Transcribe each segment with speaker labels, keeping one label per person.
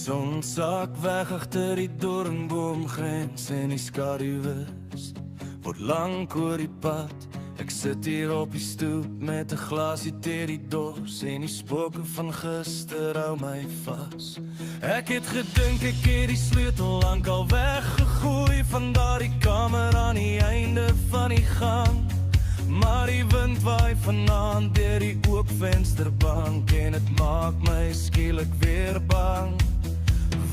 Speaker 1: son sak weg agter die doornboomgrens en die skaduwes word lank oor die pad. Ek sit hier op die stoep met 'n glasie tee, die dors en die spooke van gister hou my vas. Ek het gedink ek het die sleutel lank al weggegooi van daardie kamer aan die einde van die gang. Maar die wind waai vanaand deur die oop vensterbank en het maak my skielik weer bang.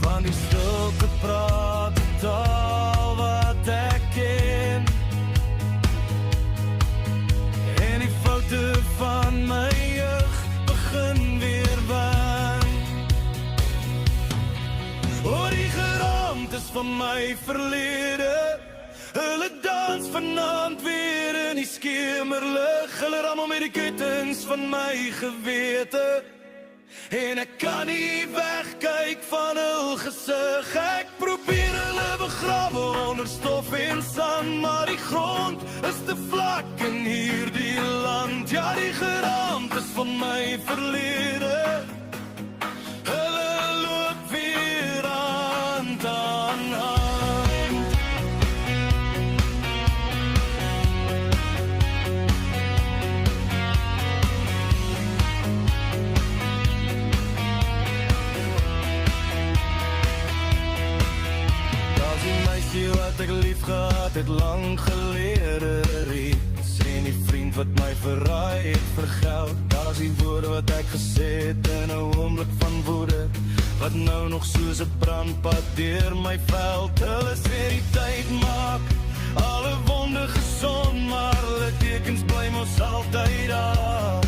Speaker 1: Van die stilte praat die taal wat ek ken, en die foute van my jeug begin weer wen. Oor die geraamtes van my verlede, hulle dans vanaand weer in die skemerlig. Hulle rammel met die kuttings van my gewete, en ek kan nie wegkyk van hul gesig. Ek probeer hulle begrawe onder stof en sand, maar die grond is te vlak in hierdie land. Ja, die geraamtes van my verlede, hulle loop weer hand aan hand. Wat ek lief gehad het lang gelede reeds, en die vriend wat my verraai het vergeld. Daar's die woorde wat ek gesê het in 'n oomblik van woede, wat nou nog soos 'n brandpad deur my veld. Hulle sê die tyd maak alle wonde gesond, maar hulle tekens bly mos altyd daar.